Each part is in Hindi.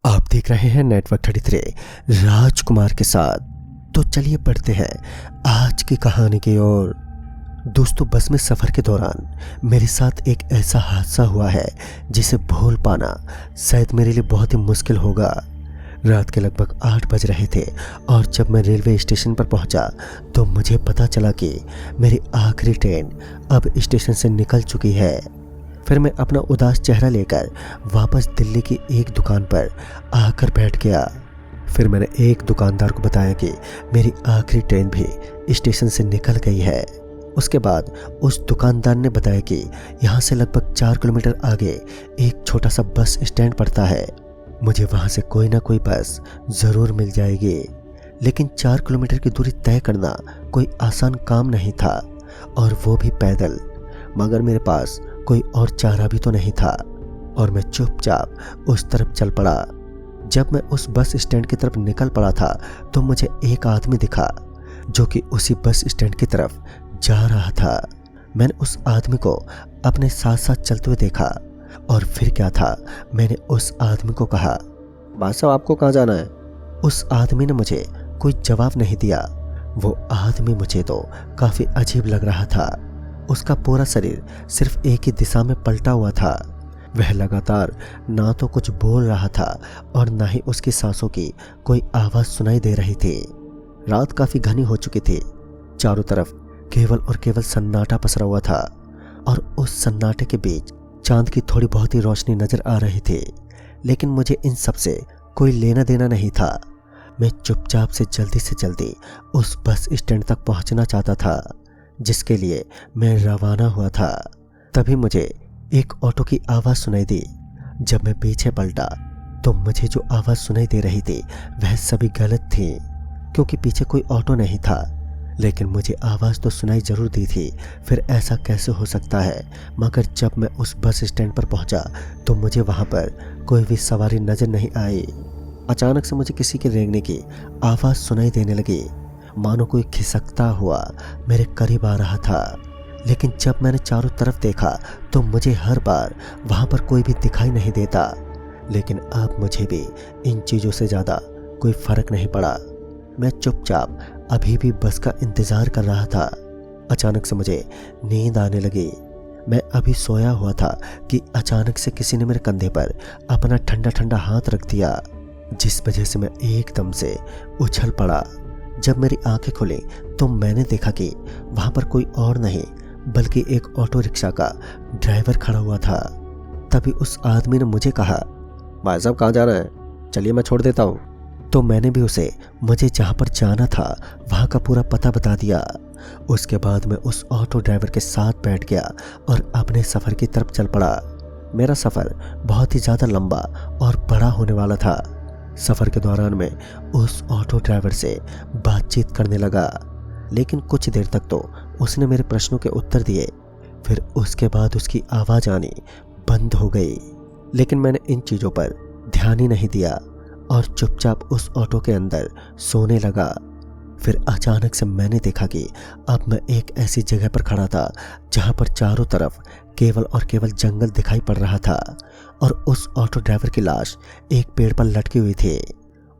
आप देख रहे हैं नेटवर्क 33 राजकुमार के साथ। तो चलिए पढ़ते हैं आज की कहानी की ओर। दोस्तों, बस में सफ़र के दौरान मेरे साथ एक ऐसा हादसा हुआ है जिसे भूल पाना शायद मेरे लिए बहुत ही मुश्किल होगा। रात के लगभग 8 बज रहे थे और जब मैं रेलवे स्टेशन पर पहुंचा तो मुझे पता चला कि मेरी आखिरी ट्रेन अब स्टेशन से निकल चुकी है। फिर मैं अपना उदास चेहरा लेकर वापस दिल्ली की एक दुकान पर आकर बैठ गया। फिर मैंने एक दुकानदार को बताया कि मेरी आखिरी ट्रेन भी स्टेशन से निकल गई है। उसके बाद उस दुकानदार ने बताया कि यहाँ से लगभग 4 किलोमीटर आगे एक छोटा सा बस स्टैंड पड़ता है। मुझे वहाँ से कोई ना कोई बस ज़रूर मिल जाएगी। लेकिन 4 किलोमीटर की दूरी तय करना कोई आसान काम नहीं था, और वो भी पैदल। मगर मेरे पास कोई और चारा भी तो नहीं था और मैं चुपचाप उस तरफ चल पड़ा। जब मैं उस बस स्टैंड की तरफ निकल पड़ा था तो मुझे एक आदमी दिखा जो कि उसी बस स्टैंड की तरफ जा रहा था। मैंने उस आदमी को अपने साथ साथ चलते हुए देखा और फिर क्या था, मैंने उस आदमी को कहा, भाई साहब आपको कहाँ जाना है? उस आदमी ने मुझे कोई जवाब नहीं दिया। वो आदमी मुझे तो काफ़ी अजीब लग रहा था। उसका पूरा शरीर सिर्फ एक ही दिशा में पलटा हुआ था। वह लगातार ना तो कुछ बोल रहा था और ना ही उसकी सांसों की कोई आवाज़ सुनाई दे रही थी। रात काफ़ी घनी हो चुकी थी। चारों तरफ केवल और केवल सन्नाटा पसरा हुआ था और उस सन्नाटे के बीच चांद की थोड़ी बहुत ही रोशनी नजर आ रही थी। लेकिन मुझे इन सब से कोई लेना देना नहीं था। मैं चुपचाप से जल्दी उस बस स्टैंड तक पहुंचना चाहता था जिसके लिए मैं रवाना हुआ था। तभी मुझे एक ऑटो की आवाज़ सुनाई दी। जब मैं पीछे पलटा तो मुझे जो आवाज़ सुनाई दे रही थी वह सभी गलत थी, क्योंकि पीछे कोई ऑटो नहीं था। लेकिन मुझे आवाज़ तो सुनाई जरूर दी थी। फिर ऐसा कैसे हो सकता है? मगर जब मैं उस बस स्टैंड पर पहुंचा तो मुझे वहां पर कोई भी सवारी नजर नहीं आई। अचानक से मुझे किसी के रेंगने की आवाज़ सुनाई देने लगी, मानो कोई खिसकता हुआ मेरे करीब आ रहा था। लेकिन जब मैंने चारों तरफ देखा तो मुझे हर बार वहां पर कोई भी दिखाई नहीं देता। लेकिन अब मुझे भी इन चीज़ों से ज़्यादा कोई फर्क नहीं पड़ा। मैं चुपचाप अभी भी बस का इंतज़ार कर रहा था। अचानक से मुझे नींद आने लगी। मैं अभी सोया हुआ था कि अचानक से किसी ने मेरे कंधे पर अपना ठंडा ठंडा हाथ रख दिया, जिस वजह से मैं एकदम से उछल पड़ा। जब मेरी आंखें खुली तो मैंने देखा कि वहां पर कोई और नहीं बल्कि एक ऑटो रिक्शा का ड्राइवर खड़ा हुआ था। तभी उस आदमी ने मुझे कहा, भाई साहब कहाँ जा रहे हैं? चलिए मैं छोड़ देता हूँ। तो मैंने भी उसे मुझे जहाँ पर जाना था वहाँ का पूरा पता बता दिया। उसके बाद मैं उस ऑटो ड्राइवर के साथ बैठ गया और अपने सफ़र की तरफ चल पड़ा। मेरा सफ़र बहुत ही ज़्यादा लंबा और बड़ा होने वाला था। सफ़र के दौरान मैं उस ऑटो ड्राइवर से बातचीत करने लगा, लेकिन कुछ देर तक तो उसने मेरे प्रश्नों के उत्तर दिए। फिर उसके बाद उसकी आवाज़ आनी बंद हो गई। लेकिन मैंने इन चीज़ों पर ध्यान ही नहीं दिया और चुपचाप उस ऑटो के अंदर सोने लगा। फिर अचानक से मैंने देखा कि अब मैं एक ऐसी जगह पर खड़ा था जहाँ पर चारों तरफ केवल और केवल जंगल दिखाई पड़ रहा था और उस ऑटो ड्राइवर की लाश एक पेड़ पर लटकी हुई थी।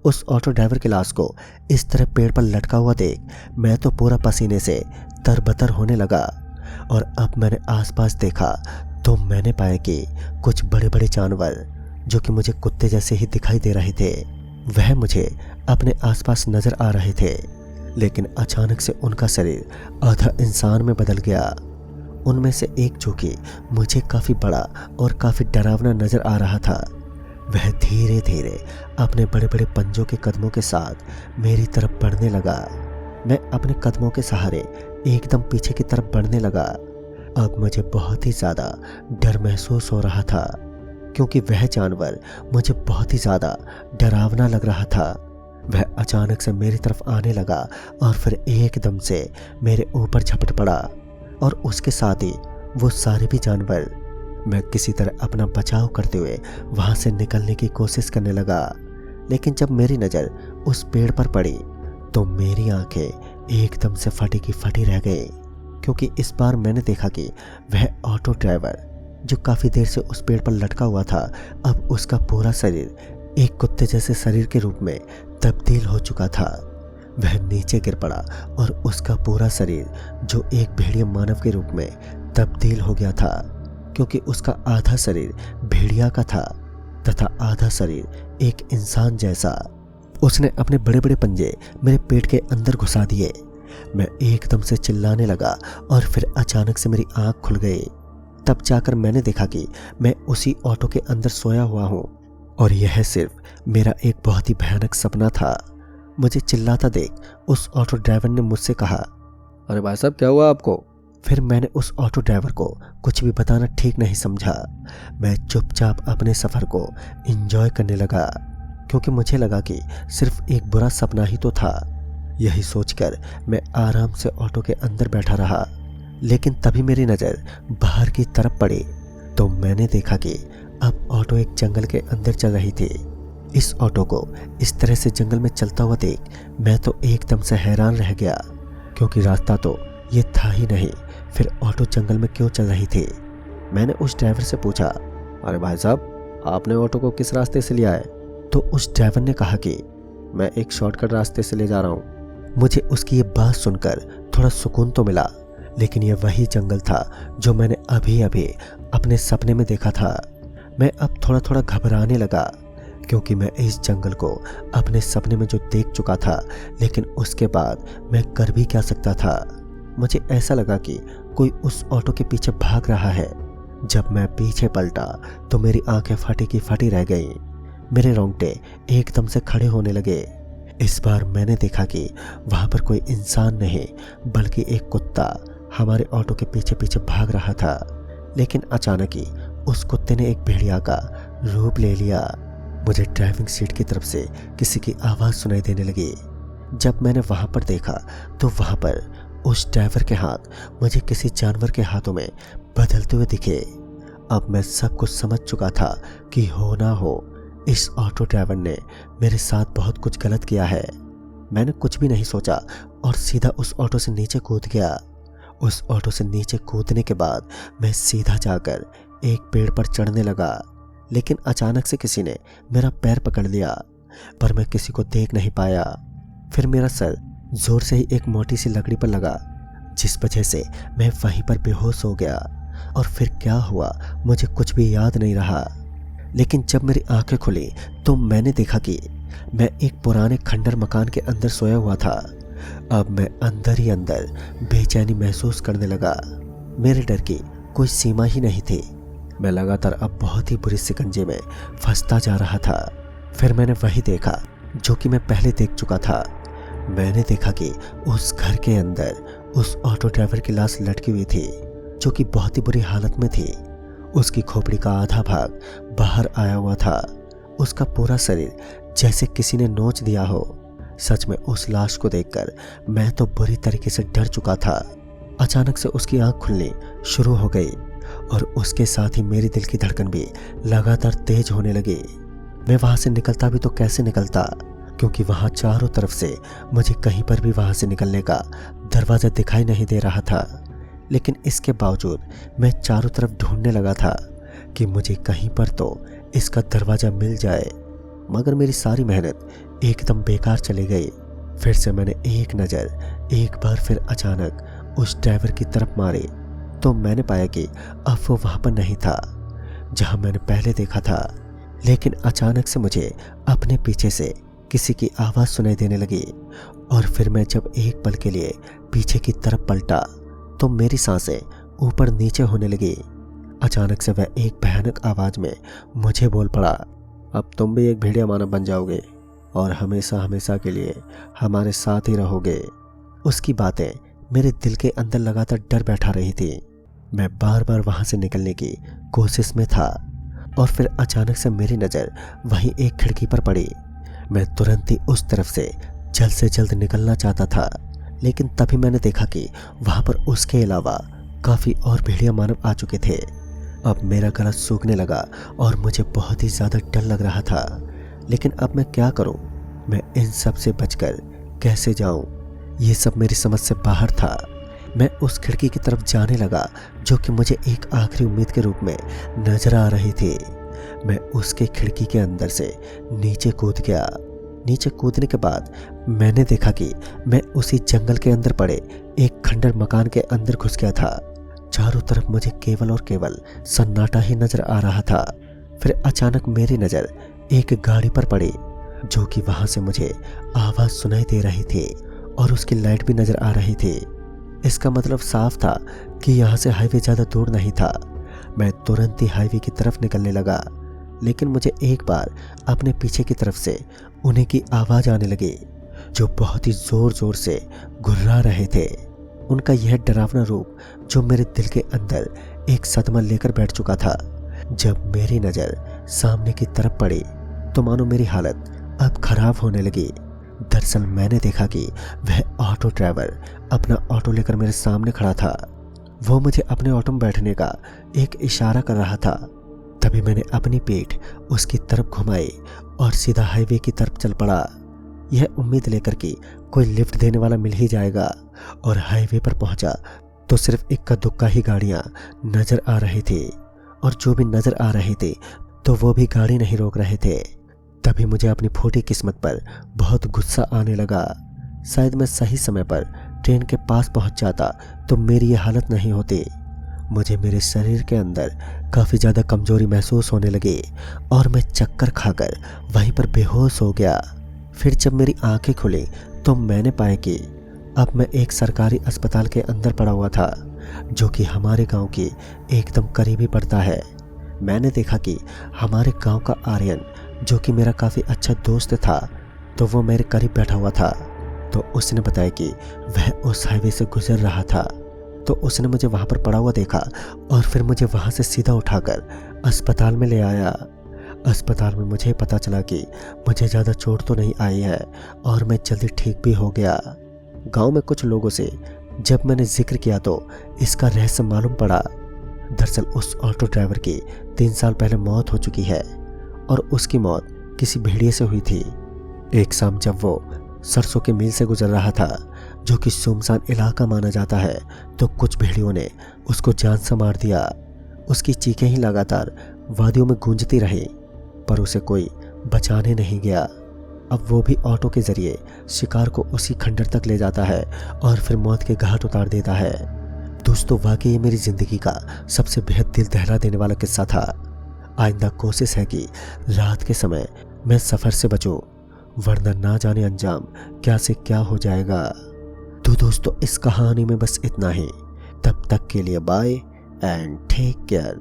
उस ऑटो ड्राइवर की लाश को इस तरह पेड़ पर लटका हुआ देख मैं तो पूरा पसीने से तरबतर होने लगा। और अब मैंने आसपास देखा तो मैंने पाया कि कुछ बड़े बड़े जानवर जो कि मुझे कुत्ते जैसे ही दिखाई दे रहे थे वह मुझे अपने आसपास नजर आ रहे थे। लेकिन अचानक से उनका शरीर आधा इंसान में बदल गया। उनमें से एक जो कि मुझे काफ़ी बड़ा और काफ़ी डरावना नज़र आ रहा था, वह धीरे धीरे अपने बड़े बड़े पंजों के कदमों के साथ मेरी तरफ बढ़ने लगा। मैं अपने कदमों के सहारे एकदम पीछे की तरफ बढ़ने लगा। अब मुझे बहुत ही ज़्यादा डर महसूस हो रहा था, क्योंकि वह जानवर मुझे बहुत ही ज़्यादा डरावना लग रहा था। वह अचानक से मेरी तरफ आने लगा और फिर एकदम से मेरे ऊपर झपट पड़ा और उसके साथ ही वो सारे भी जानवर। मैं किसी तरह अपना बचाव करते हुए वहाँ से निकलने की कोशिश करने लगा। लेकिन जब मेरी नज़र उस पेड़ पर पड़ी तो मेरी आंखें एकदम से फटी की फटी रह गई, क्योंकि इस बार मैंने देखा कि वह ऑटो ड्राइवर जो काफ़ी देर से उस पेड़ पर लटका हुआ था, अब उसका पूरा शरीर एक कुत्ते जैसे शरीर के रूप में तब्दील हो चुका था। वह नीचे गिर पड़ा और उसका पूरा शरीर जो एक भेड़िया मानव के रूप में तब्दील हो गया था, क्योंकि उसका आधा शरीर भेड़िया का था तथा आधा शरीर एक इंसान जैसा। उसने अपने बड़े बड़े पंजे मेरे पेट के अंदर घुसा दिए। मैं एकदम से चिल्लाने लगा और फिर अचानक से मेरी आंख खुल गई। तब जाकर मैंने देखा कि मैं उसी ऑटो के अंदर सोया हुआ हूँ और यह सिर्फ मेरा एक बहुत ही भयानक सपना था। मुझे चिल्लाता देख उस ऑटो ड्राइवर ने मुझसे कहा, अरे भाई साहब क्या हुआ आपको? फिर मैंने उस ऑटो ड्राइवर को कुछ भी बताना ठीक नहीं समझा। मैं चुपचाप अपने सफ़र को एंजॉय करने लगा, क्योंकि मुझे लगा कि सिर्फ एक बुरा सपना ही तो था। यही सोचकर मैं आराम से ऑटो के अंदर बैठा रहा। लेकिन तभी मेरी नज़र बाहर की तरफ पड़ी तो मैंने देखा कि अब ऑटो एक जंगल के अंदर चल रही थी। इस ऑटो को इस तरह से जंगल में चलता हुआ देख मैं तो एकदम से हैरान रह गया, क्योंकि रास्ता तो ये था ही नहीं, फिर ऑटो जंगल में क्यों चल रही थी। मैंने उस ड्राइवर से पूछा, अरे भाई साहब आपने ऑटो को किस रास्ते से लिया है? तो उस ड्राइवर ने कहा कि मैं एक शॉर्टकट रास्ते से ले जा रहा हूँ। मुझे उसकी ये बात सुनकर थोड़ा सुकून तो मिला, लेकिन यह वही जंगल था जो मैंने अभी अभी अपने सपने में देखा था। मैं अब थोड़ा थोड़ा घबराने लगा, क्योंकि मैं इस जंगल को अपने सपने में जो देख चुका था, लेकिन उसके बाद मैं कर भी क्या सकता था। मुझे ऐसा लगा कि कोई उस ऑटो के पीछे भाग रहा है। जब मैं पीछे पलटा तो मेरी आंखें फटी की फटी रह गईं। मेरे रोंगटे एकदम से खड़े होने लगे। इस बार मैंने देखा कि वहां पर कोई इंसान नहीं बल्कि एक कुत्ता हमारे ऑटो के पीछे पीछे भाग रहा था। लेकिन अचानक ही उस कुत्ते ने एक भेड़िया का रूप ले लिया। मुझे ड्राइविंग सीट की तरफ से किसी की आवाज़ सुनाई देने लगी। जब मैंने वहां पर देखा तो वहां पर उस ड्राइवर के हाथ मुझे किसी जानवर के हाथों में बदलते हुए दिखे। अब मैं सब कुछ समझ चुका था कि हो ना हो इस ऑटो ड्राइवर ने मेरे साथ बहुत कुछ गलत किया है। मैंने कुछ भी नहीं सोचा और सीधा उस ऑटो से नीचे कूद गया। उस ऑटो से नीचे कूदने के बाद मैं सीधा जाकर एक पेड़ पर चढ़ने लगा, लेकिन अचानक से किसी ने मेरा पैर पकड़ लिया, पर मैं किसी को देख नहीं पाया। फिर मेरा सर जोर से ही एक मोटी सी लकड़ी पर लगा, जिस वजह से मैं वहीं पर बेहोश हो गया। और फिर क्या हुआ मुझे कुछ भी याद नहीं रहा। लेकिन जब मेरी आंखें खुली तो मैंने देखा कि मैं एक पुराने खंडर मकान के अंदर सोया हुआ था। अब मैं अंदर ही अंदर बेचैनी महसूस करने लगा। मेरे डर की कोई सीमा ही नहीं थी। मैं लगातार अब बहुत ही बुरी शिकंजे में फंसता जा रहा था। फिर मैंने वही देखा जो कि मैं पहले देख चुका था। मैंने देखा कि उस घर के अंदर उस ऑटो ड्राइवर की लाश लटकी हुई थी, जो कि बहुत ही बुरी हालत में थी। उसकी खोपड़ी का आधा भाग बाहर आया हुआ था। उसका पूरा शरीर जैसे किसी ने नोच दिया हो। सच में उस लाश को देखकर मैं तो बुरी तरीके से डर चुका था। अचानक से उसकी आंख खुलनी शुरू हो गई और उसके साथ ही मेरी दिल की धड़कन भी लगातार तेज होने लगी। मैं वहां से निकलता भी तो कैसे निकलता, क्योंकि वहां चारों तरफ से मुझे कहीं पर भी वहां से निकलने का दरवाज़ा दिखाई नहीं दे रहा था। लेकिन इसके बावजूद मैं चारों तरफ ढूंढने लगा था कि मुझे कहीं पर तो इसका दरवाज़ा मिल जाए, मगर मेरी सारी मेहनत एकदम बेकार चली गई। फिर से मैंने एक नज़र एक बार फिर अचानक उस ड्राइवर की तरफ मारी तो मैंने पाया कि अब वो वहाँ पर नहीं था जहाँ मैंने पहले देखा था। लेकिन अचानक से मुझे अपने पीछे से किसी की आवाज़ सुनाई देने लगी और फिर मैं जब एक पल के लिए पीछे की तरफ पलटा तो मेरी सांसें ऊपर नीचे होने लगी। अचानक से वह एक भयानक आवाज़ में मुझे बोल पड़ा, अब तुम भी एक भेड़िया मानव बन जाओगे और हमेशा हमेशा के लिए हमारे साथ ही रहोगे। उसकी बातें मेरे दिल के अंदर लगातार डर बैठा रही थी। मैं बार बार वहाँ से निकलने की कोशिश में था और फिर अचानक से मेरी नज़र वहीं एक खिड़की पर पड़ी। मैं तुरंत ही उस तरफ से जल्द निकलना चाहता था, लेकिन तभी मैंने देखा कि वहाँ पर उसके अलावा काफ़ी और भेड़िया मानव आ चुके थे। अब मेरा गला सूखने लगा और मुझे बहुत ही ज़्यादा डर लग रहा था। लेकिन अब मैं क्या करूं? मैं इन सब से बचकर कैसे जाऊं? ये सब मेरी समझ से बाहर था। मैं उस खिड़की की तरफ जाने लगा जो कि मुझे एक आखिरी उम्मीद के रूप में नजर आ रही थी। मैं उसके खिड़की के अंदर से नीचे कूद गया। नीचे कूदने के बाद मैंने देखा कि मैं उसी जंगल के अंदर पड़े एक खंडर मकान के अंदर घुस गया था। चारों तरफ मुझे केवल और केवल सन्नाटा ही नजर आ रहा था। फिर अचानक मेरी नजर एक गाड़ी पर पड़ी, जो कि वहां से मुझे आवाज सुनाई दे रही थी और उसकी लाइट भी नजर आ रही थी। इसका मतलब साफ था कि यहाँ से हाईवे ज्यादा दूर नहीं था। मैं तुरंत ही हाईवे की तरफ निकलने लगा, लेकिन मुझे एक बार अपने पीछे की तरफ से उन्हीं की आवाज आने लगी, जो बहुत ही जोर जोर से गुर्रा रहे थे। उनका यह डरावना रूप जो मेरे दिल के अंदर एक सदमा लेकर बैठ चुका था। जब मेरी नज़र सामने की तरफ पड़ी तो मानो मेरी हालत अब खराब होने लगी। दरअसल मैंने देखा कि वह ऑटो ड्राइवर अपना ऑटो लेकर मेरे सामने खड़ा था। वो मुझे अपने ऑटो में बैठने का एक इशारा कर रहा था। तभी मैंने अपनी पीठ उसकी तरफ घुमाई और सीधा हाईवे की तरफ चल पड़ा, यह उम्मीद लेकर कि कोई लिफ्ट देने वाला मिल ही जाएगा। और हाईवे पर पहुंचा तो सिर्फ इक्का दुक्का ही गाड़ियां नजर आ रही थी, और जो भी नजर आ रही थी तो वो भी गाड़ी नहीं रोक रहे थे। तभी मुझे अपनी फूटी किस्मत पर बहुत गुस्सा आने लगा। शायद मैं सही समय पर ट्रेन के पास पहुंच जाता तो मेरी ये हालत नहीं होती। मुझे मेरे शरीर के अंदर काफ़ी ज़्यादा कमजोरी महसूस होने लगी और मैं चक्कर खाकर वहीं पर बेहोश हो गया। फिर जब मेरी आंखें खुली तो मैंने पाया कि अब मैं एक सरकारी अस्पताल के अंदर पड़ा हुआ था, जो कि हमारे गांव की एकदम करीबी पड़ता है। मैंने देखा कि हमारे गांव का आर्यन, जो कि मेरा काफ़ी अच्छा दोस्त था, तो वो मेरे करीब बैठा हुआ था। तो उसने बताया कि वह उस हाईवे से गुजर रहा था। तो उसने मुझे वहाँ पर पड़ा हुआ देखा और फिर मुझे वहाँ से सीधा उठाकर अस्पताल में ले आया। अस्पताल में मुझे पता चला कि मुझे ज़्यादा चोट तो नहीं आई है और मैं जल्दी ठीक भी हो गया। गांव में कुछ लोगों से जब मैंने जिक्र किया तो इसका रहस्य मालूम पड़ा। दरअसल उस ऑटो ड्राइवर की 3 साल पहले मौत हो चुकी है और उसकी मौत किसी भेड़िए से हुई थी। एक शाम जब वो सरसों के मील से गुजर रहा था, जो कि सुनसान इलाका माना जाता है, तो कुछ भेड़ियों ने उसको जान से मार दिया। उसकी चीखें ही लगातार वादियों में गूंजती रही, पर उसे कोई बचाने नहीं गया। अब वो भी ऑटो के जरिए शिकार को उसी खंडर तक ले जाता है और फिर मौत के घाट उतार देता है। दोस्तों, वाकई ये मेरी जिंदगी का सबसे बेहद दिल दहला देने वाला किस्सा था। आइंदा कोशिश है कि रात के समय मैं सफ़र से बचूं, वरना ना जाने अंजाम क्या से क्या हो जाएगा। तो दोस्तों, इस कहानी में बस इतना ही। तब तक के लिए बाय एंड टेक केयर।